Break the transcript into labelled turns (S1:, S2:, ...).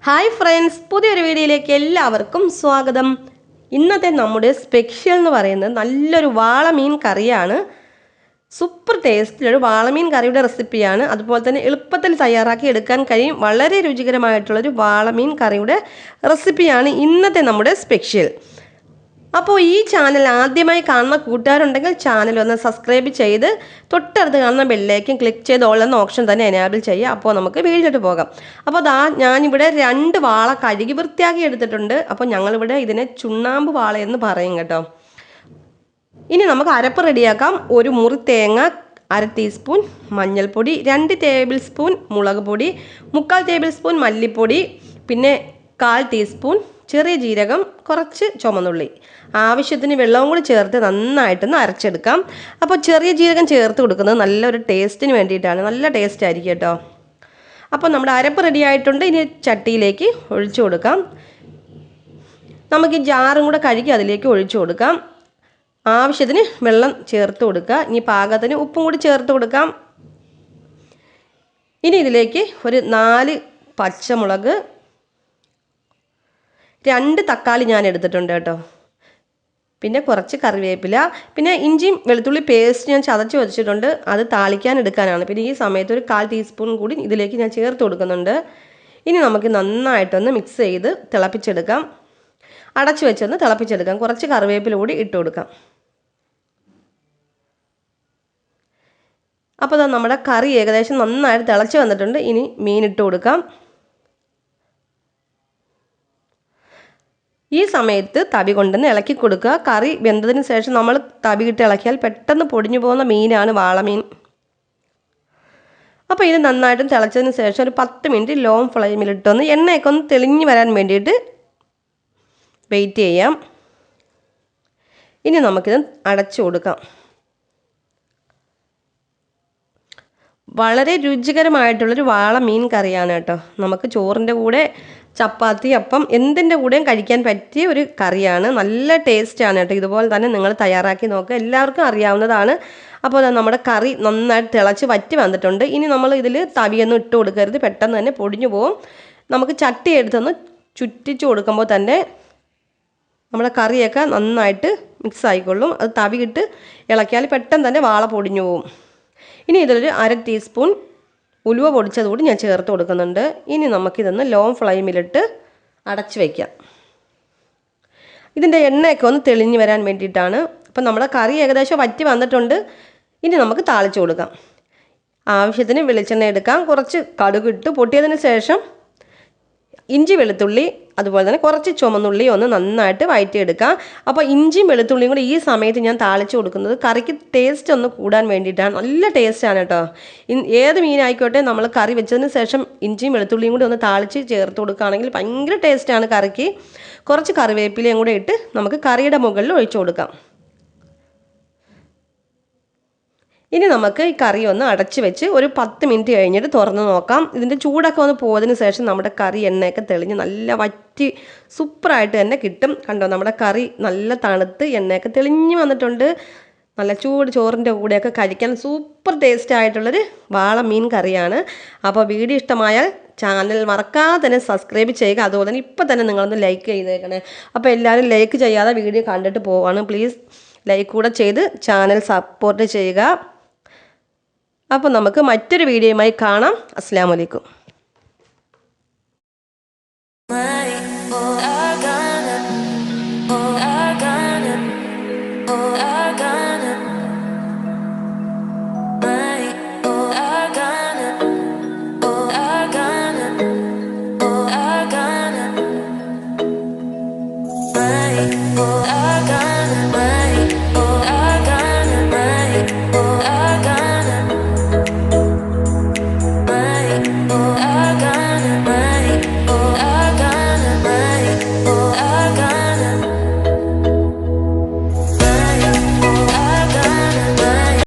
S1: Hi friends, പുതിയൊരു വീഡിയോയിലേക്ക് എല്ലാവർക്കും സ്വാഗതം. ഇന്നത്തെ നമ്മുടെ സ്പെഷ്യൽ എന്ന് പറയുന്നത് നല്ലൊരു വാളമീൻ കറിയാണ്. സൂപ്പർ ടേസ്റ്റിലൊരു വാളമീൻ കറിയുടെ റെസിപ്പിയാണ്. അതുപോലെ തന്നെ എളുപ്പത്തിൽ തയ്യാറാക്കി എടുക്കാൻ കഴിയും വളരെ രുചികരമായിട്ടുള്ളൊരു വാളമീൻ കറിയുടെ റെസിപ്പിയാണ് ഇന്നത്തെ നമ്മുടെ സ്പെഷ്യൽ. അപ്പോൾ ഈ ചാനൽ ആദ്യമായി കാണുന്ന കൂട്ടുകാരുണ്ടെങ്കിൽ ചാനൽ ഒന്ന് സബ്സ്ക്രൈബ് ചെയ്ത് തൊട്ടടുത്ത് കാണുന്ന ബെല്ലേക്കും ക്ലിക്ക് ചെയ്ത് ഓൾ എന്ന ഓപ്ഷൻ തന്നെ എനേബിൾ ചെയ്യുക. അപ്പോൾ നമുക്ക് വീഡിയോയിലോട്ട് പോകാം. അപ്പോൾ ഞാനിവിടെ 2 വാള കഴുകി വൃത്തിയാക്കി എടുത്തിട്ടുണ്ട്. അപ്പോൾ ഞങ്ങളിവിടെ ഇതിനെ ചുണ്ണാമ്പ് വാള എന്ന് പറയും കേട്ടോ. ഇനി നമുക്ക് അരപ്പ് റെഡിയാക്കാം. ഒരു മുറി തേങ്ങ, 1/2 ടീസ്പൂൺ മഞ്ഞൾപ്പൊടി, 2 ടേബിൾ സ്പൂൺ മുളക് പൊടി, 3/4 ടേബിൾ സ്പൂൺ മല്ലിപ്പൊടി, പിന്നെ 1/4 ടീസ്പൂൺ ചെറിയ ജീരകം, കുറച്ച് ചുമന്നുള്ളി, ആവശ്യത്തിന് വെള്ളവും കൂടി ചേർത്ത് നന്നായിട്ടൊന്ന് അരച്ചെടുക്കാം. അപ്പോൾ ചെറിയ ജീരകം ചേർത്ത് കൊടുക്കുന്നത് നല്ലൊരു ടേസ്റ്റിന് വേണ്ടിയിട്ടാണ്. നല്ല ടേസ്റ്റ് ആയിരിക്കും കേട്ടോ. അപ്പോൾ നമ്മുടെ അരപ്പ് റെഡി ആയിട്ടുണ്ട്. ഇനി ചട്ടിയിലേക്ക് ഒഴിച്ചു കൊടുക്കാം. നമുക്ക് ഈ ജാറും കൂടെ കഴുകി അതിലേക്ക് ഒഴിച്ചു കൊടുക്കാം. ആവശ്യത്തിന് വെള്ളം ചേർത്ത് കൊടുക്കുക. ഇനി പാകത്തിന് ഉപ്പും കൂടി ചേർത്ത് കൊടുക്കാം. ഇനി ഇതിലേക്ക് ഒരു 4 പച്ചമുളക്, 2 തക്കാളി ഞാൻ എടുത്തിട്ടുണ്ട് കേട്ടോ. പിന്നെ കുറച്ച് കറിവേപ്പില, പിന്നെ ഇഞ്ചിയും വെളുത്തുള്ളി പേസ്റ്റ് ഞാൻ ചതച്ച് വെച്ചിട്ടുണ്ട്. അത് താളിക്കാൻ എടുക്കാനാണ്. പിന്നെ ഈ സമയത്ത് ഒരു 1/4 ടീസ്പൂൺ കൂടി ഇതിലേക്ക് ഞാൻ ചേർത്ത് കൊടുക്കുന്നുണ്ട്. ഇനി നമുക്ക് നന്നായിട്ടൊന്ന് മിക്സ് ചെയ്ത് തിളപ്പിച്ചെടുക്കാം. അടച്ചു വെച്ചൊന്ന് തിളപ്പിച്ചെടുക്കാം. കുറച്ച് കറിവേപ്പില കൂടി ഇട്ട് കൊടുക്കാം. അപ്പോൾ നമ്മുടെ കറി ഏകദേശം നന്നായിട്ട് തിളച്ച് വന്നിട്ടുണ്ട്. ഇനി മീൻ ഇട്ട് കൊടുക്കാം. ഈ സമയത്ത് തവി കൊണ്ടുവന്ന് ഇളക്കി കൊടുക്കുക. കറി വെന്തതിന് ശേഷം നമ്മൾ തവിയിട്ട് ഇളക്കിയാൽ പെട്ടെന്ന് പൊടിഞ്ഞു പോകുന്ന മീനാണ് വാളമീൻ. അപ്പോൾ ഇത് നന്നായിട്ടും തിളച്ചതിന് ശേഷം ഒരു 10 മിനിറ്റ് ലോ ഫ്ലെയിമിലിട്ടൊന്ന് എണ്ണയൊക്കെ ഒന്ന് തെളിഞ്ഞ് വരാൻ വേണ്ടിയിട്ട് വെയിറ്റ് ചെയ്യാം. ഇനി നമുക്കിത് അടച്ചു കൊടുക്കാം. വളരെ രുചികരമായിട്ടുള്ളൊരു വാളമീൻ കറിയാണ് കേട്ടോ. നമുക്ക് ചോറിൻ്റെ കൂടെ, ചപ്പാത്തി, അപ്പം എന്തിൻ്റെ കൂടെയും കഴിക്കാൻ പറ്റിയ ഒരു കറിയാണ്. നല്ല ടേസ്റ്റാണ് കേട്ടോ. ഇതുപോലെ തന്നെ നിങ്ങൾ തയ്യാറാക്കി നോക്കുക. എല്ലാവർക്കും അറിയാവുന്നതാണ്. അപ്പോൾ നമ്മുടെ കറി നന്നായിട്ട് തിളച്ച് വറ്റി വന്നിട്ടുണ്ട്. ഇനി നമ്മൾ ഇതിൽ തവിയൊന്നും ഇട്ട് കൊടുക്കരുത്, പെട്ടെന്ന് തന്നെ പൊടിഞ്ഞു പോകും. നമുക്ക് ചട്ടി എടുത്തൊന്ന് ചുറ്റിച്ച് കൊടുക്കുമ്പോൾ തന്നെ നമ്മുടെ കറിയൊക്കെ നന്നായിട്ട് മിക്സ് ആയിക്കൊള്ളും. അത് തവി ഇട്ട് ഇളക്കിയാൽ പെട്ടെന്ന് തന്നെ വാള പൊടിഞ്ഞു പോകും. ഇനി ഇതിലൊരു 1/2 ടീസ്പൂൺ ഉലുവ പൊടിച്ചത് കൂടി ഞാൻ ചേർത്ത് കൊടുക്കുന്നുണ്ട്. ഇനി നമുക്കിതൊന്ന് ലോ ഫ്ലെയിമിലിട്ട് അടച്ച് വയ്ക്കാം. ഇതിൻ്റെ എണ്ണയൊക്കെ ഒന്ന് തെളിഞ്ഞ് വരാൻ വേണ്ടിയിട്ടാണ്. അപ്പം നമ്മുടെ കറി ഏകദേശം വറ്റി വന്നിട്ടുണ്ട്. ഇനി നമുക്ക് താളിച്ച് കൊടുക്കാം. ആവശ്യത്തിന് വെളിച്ചെണ്ണ എടുക്കാം. കുറച്ച് കടുക് ഇട്ട് പൊട്ടിയതിന് ശേഷം ഇഞ്ചി, വെളുത്തുള്ളി, അതുപോലെ തന്നെ കുറച്ച് ചുമന്നുള്ളി ഒന്ന് നന്നായിട്ട് വഴറ്റിയെടുക്കാം. അപ്പോൾ ഇഞ്ചിയും വെളുത്തുള്ളിയും കൂടി ഈ സമയത്ത് ഞാൻ താളിച്ച് കൊടുക്കുന്നത് കറിക്ക് ടേസ്റ്റ് ഒന്ന് കൂടാൻ വേണ്ടിയിട്ടാണ്. നല്ല ടേസ്റ്റാണ് കേട്ടോ. ഏത് മീനായിക്കോട്ടെ നമ്മൾ കറി വെച്ചതിന് ശേഷം ഇഞ്ചിയും വെളുത്തുള്ളിയും കൂടി ഒന്ന് താളിച്ച് ചേർത്ത് കൊടുക്കുകയാണെങ്കിൽ ഭയങ്കര ടേസ്റ്റാണ് കറിക്ക്. കുറച്ച് കറിവേപ്പിലയും കൂടെ ഇട്ട് നമുക്ക് കറിയുടെ മുകളിൽ ഒഴിച്ചു കൊടുക്കാം. ഇനി നമുക്ക് ഈ കറി ഒന്ന് അടച്ച് വെച്ച് ഒരു 10 മിനിറ്റ് കഴിഞ്ഞിട്ട് തുറന്ന് നോക്കാം. ഇതിൻ്റെ ചൂടൊക്കെ ഒന്ന് പോയതിന് ശേഷം നമ്മുടെ കറി എണ്ണയൊക്കെ തെളിഞ്ഞ് നല്ല വറ്റി സൂപ്പറായിട്ട് തന്നെ കിട്ടും. കണ്ടോ, നമ്മുടെ കറി നല്ല തണുത്ത് എണ്ണയൊക്കെ തെളിഞ്ഞ് വന്നിട്ടുണ്ട്. നല്ല ചൂട് ചോറിൻ്റെ കൂടെയൊക്കെ കഴിക്കാൻ സൂപ്പർ ടേസ്റ്റ് ആയിട്ടുള്ളൊരു വാളമീൻ കറിയാണ്. അപ്പോൾ വീഡിയോ ഇഷ്ടമായാൽ ചാനൽ മറക്കാതെ തന്നെ സബ്സ്ക്രൈബ് ചെയ്യുക. അതുപോലെ തന്നെ ഇപ്പം തന്നെ നിങ്ങളൊന്ന് ലൈക്ക് ചെയ്തേക്കണേ. അപ്പോൾ എല്ലാവരും ലൈക്ക് ചെയ്യാതെ വീഡിയോ കണ്ടിട്ട് പോവാണ്. പ്ലീസ് ലൈക്ക് കൂടെ ചെയ്ത് ചാനൽ സപ്പോർട്ട് ചെയ്യുക. അപ്പോൾ നമുക്ക് മറ്റൊരു വീഡിയോയുമായി കാണാം. അസ്സലാമു അലൈക്കും.
S2: Oh, I got it.